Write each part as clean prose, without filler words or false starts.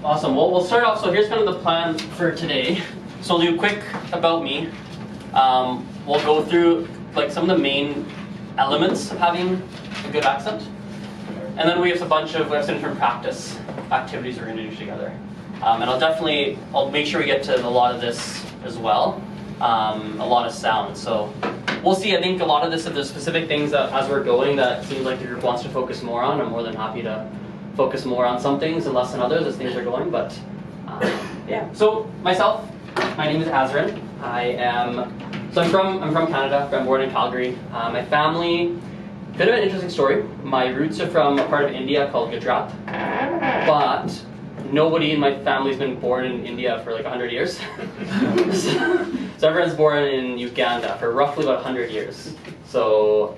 Awesome. Well, we'll start off. So here's kind of the plan for today. So we'll do a quick about me. We'll go through like some of the main elements of having a good accent, and then we have some different practice activities we're going to do together. And I'll make sure we get to a lot of this as well. A lot of sound. So we'll see. I think a lot of this, if there's specific things that as we're going that seems like the group wants to focus more on, I'm more than happy to focus more on some things and less on others as things are going. But yeah. So myself, my name is Azren. I'm from Canada. I'm born in Calgary. My family, bit of an interesting story. My roots are from a part of India called Gujarat, but nobody in my family's been born in India for like 100 years. So everyone's born in Uganda for roughly about 100 years. So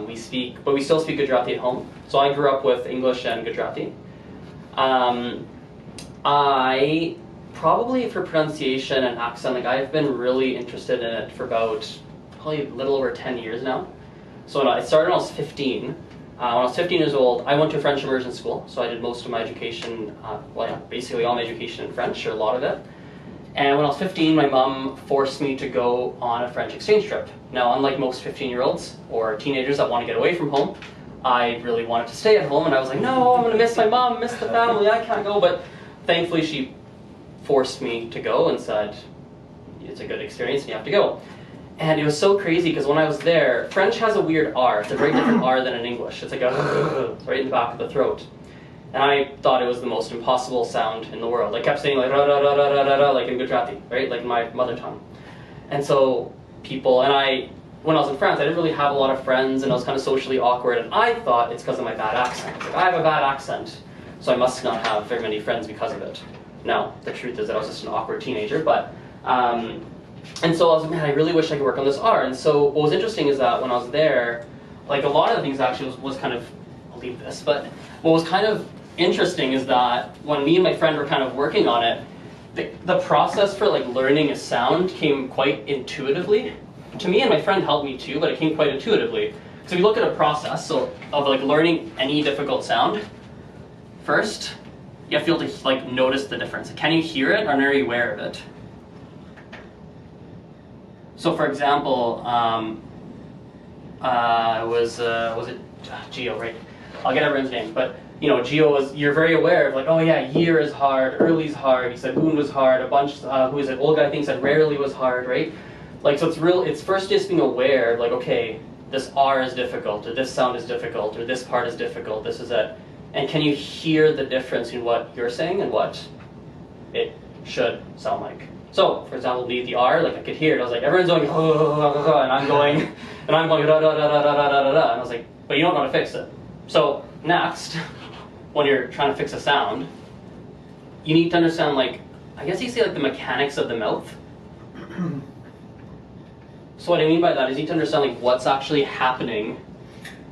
we still speak Gujarati at home. So I grew up with English and Gujarati. I probably for pronunciation and accent, like I've been really interested in it for about probably a little over 10 years now. So I started when I was 15. When I was 15 years old, I went to a French immersion school. So I did most of my education, basically all my education in French, or a lot of it. And when I was 15, my mom forced me to go on a French exchange trip. Now, unlike most 15-year-olds or teenagers that want to get away from home, I really wanted to stay at home, and I was like, no, I'm going to miss my mom, miss the family, I can't go. But thankfully, she forced me to go and said, it's a good experience and you have to go. And it was so crazy because when I was there, French has a weird R. It's a very different R than in English. It's like a right in the back of the throat. And I thought it was the most impossible sound in the world. I kept saying like ra ra ra ra ra ra ra like in Gujarati, right? Like my mother tongue. And so when I was in France, I didn't really have a lot of friends and I was kind of socially awkward, and I thought it's because of my bad accent. Like, I have a bad accent, so I must not have very many friends because of it. Now, the truth is that I was just an awkward teenager, but and so I was like, man, I really wish I could work on this R. And so what was interesting is that when I was there, like a lot of the things actually was kind of, I'll leave this, but what was kind of interesting is that when me and my friend were kind of working on it, the process for like learning a sound came quite intuitively. To me, and my friend helped me too, but it came quite intuitively. So if you look at a process of like learning any difficult sound, first, you have to be able to like notice the difference. Can you hear it, or are you aware of it? So for example, was it Geo, right? I'll get everyone's name, but you know, Geo you're very aware of like, oh yeah, year is hard, early's hard, he said un was hard, a bunch, who is it, old guy I think said rarely was hard, right? Like, so it's first just being aware of like, okay, this R is difficult, or this sound is difficult, or this part is difficult, this is it. And can you hear the difference in what you're saying and what it should sound like? So, for example, the R, like I could hear it, I was like, everyone's going, oh, and I'm going, da da da da da da da da, and I was like, but you don't know how to fix it. So, next, when you're trying to fix a sound, you need to understand, like, I guess you say like the mechanics of the mouth. So what I mean by that is you need to understand like what's actually happening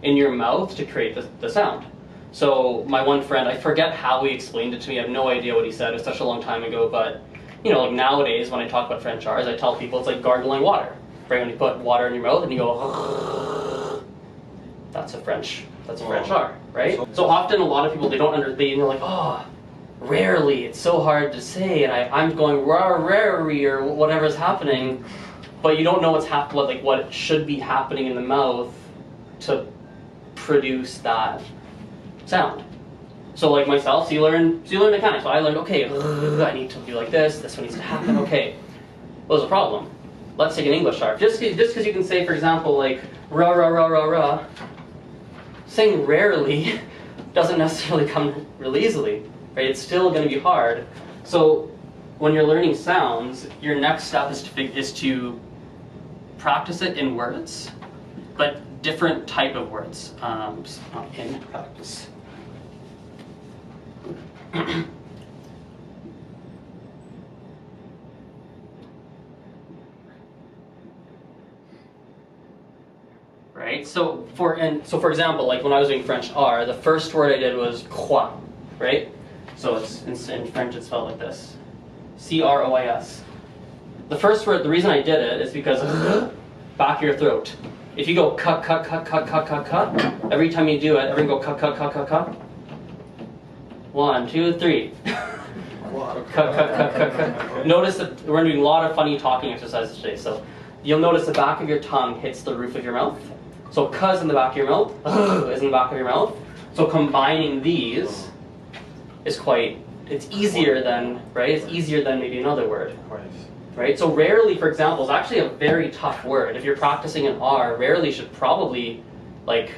in your mouth to create the sound. So my one friend, I forget how he explained it to me, I have no idea what he said, it was such a long time ago, but you know, like nowadays when I talk about French R's, I tell people it's like gargling water. Right, when you put water in your mouth and you go, that's a French R, right? So often a lot of people, they don't understand, they're like, oh, rarely, it's so hard to say, and I'm going rarely or whatever's happening, but you don't know what should be happening in the mouth to produce that sound. So like myself, so you learn mechanics. So I learned, okay, I need to do like this one needs to happen, okay. Well, there's a problem. Let's take an English R. Just because you can say, for example, like, ra ra ra ra ra, saying rarely doesn't necessarily come really easily, right? It's still going to be hard. So when you're learning sounds, your next step is to practice it in words, but different type of words, not in practice. Right. So for example, like when I was doing French R, the first word I did was croix, right? So it's in French it's spelled like this, C-R-O-I-S. The first word, the reason I did it is because back of your throat. If you go cut, cut, cut, cut, cut, cut, cut, every time you do it, everyone go cut, cut, cut, cut, cut. 1, 2, 3. Notice that we're doing a lot of funny talking exercises today. So you'll notice the back of your tongue hits the roof of your mouth. So cuz in the back of your mouth, is in the back of your mouth. So combining these is it's easier than, right? It's easier than maybe another word. Right? So rarely, for example, is actually a very tough word. If you're practicing an R, rarely should probably, like,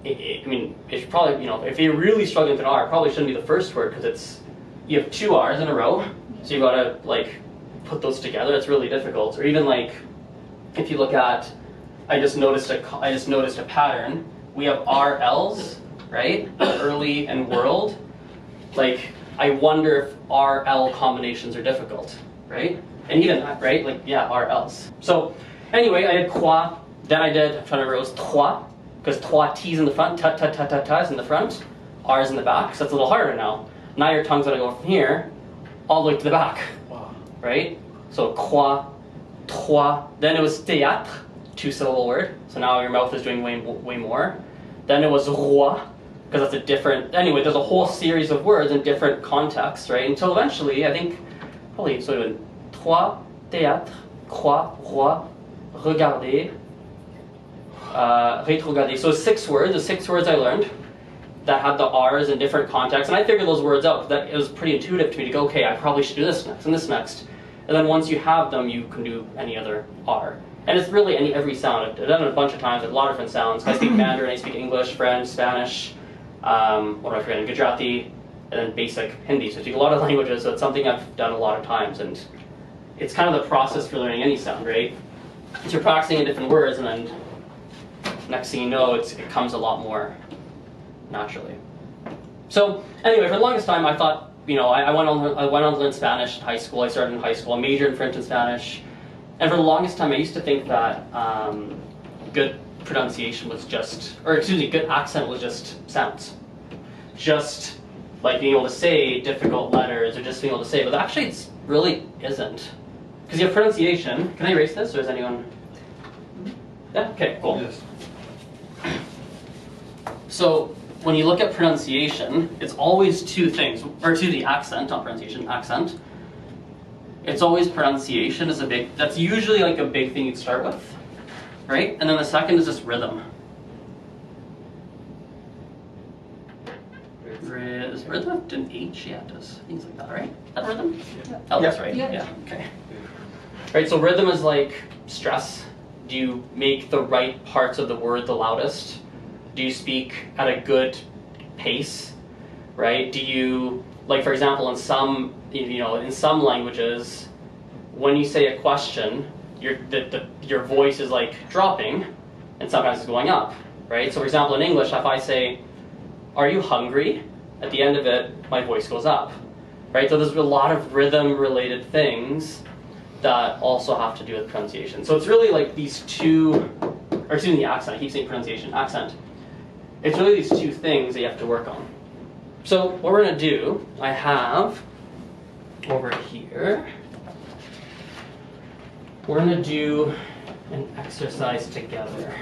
I mean, it should probably, if you're really struggling with an R, it probably shouldn't be the first word because you have 2 R's in a row. So you've got to, like, put those together. It's really difficult. Or even, like, if you look at, I just noticed a pattern. We have RLs, right? Early and world. Like, I wonder if RL combinations are difficult, right? And even, right, like, yeah, RLs. So, anyway, I did quoi, then I'm trying to remember, it was trois, because trois T's in the front, ta is in the front, R's in the back, so it's a little harder now. Now your tongue's going to go from here, all the way to the back, right? So, quoi, trois, then it was théâtre, 2-syllable word, so now your mouth is doing way more. Then it was roi, because that's a different, anyway, there's a whole series of words in different contexts, right? Until eventually, I think, probably, so trois, théâtre, croix, roi, regarder, rétrograder. So 6 words, the 6 words I learned that had the R's in different contexts, and I figured those words out. That it was pretty intuitive to me to go, okay, I probably should do this next and this next. And then once you have them, you can do any other R. And it's really every sound. I've done it a bunch of times with a lot of different sounds. I speak Mandarin, I speak English, French, Spanish, what am I forgetting? Gujarati, and then basic Hindi. So I speak a lot of languages, so it's something I've done a lot of times. And it's kind of the process for learning any sound, right? So you're practicing in different words, and then next thing you know, it comes a lot more naturally. So anyway, for the longest time, I thought, I went on to learn Spanish in high school. I started in high school. I majored in French and Spanish. And for the longest time, I used to think that good pronunciation was good accent was just sounds. Just like being able to say difficult letters or just being able to say, but actually it really isn't. Because you have pronunciation. Can I erase this, or is anyone? Yeah? Okay, cool. Yes. So when you look at pronunciation, it's always 2 things, or the accent, not pronunciation, accent. It's always pronunciation that's usually like a big thing you'd start with, right? And then the second is just rhythm. Is rhythm an H? Yeah, it does. Things like that, right? Is that rhythm? Yeah. Oh, that's right. Yeah. Okay. Right, so rhythm is like stress. Do you make the right parts of the word the loudest? Do you speak at a good pace? Right? Do you, like, for example, in some languages, when you say a question, your voice is like dropping, and sometimes it's going up, right? So for example, in English, if I say, "Are you hungry?" at the end of it, my voice goes up, right? So there's a lot of rhythm-related things that also have to do with pronunciation. So it's really like these 2, or excuse me, accent. I keep saying pronunciation, accent. It's really these 2 things that you have to work on. So what we're going to do, I have over here, we're going to do an exercise together.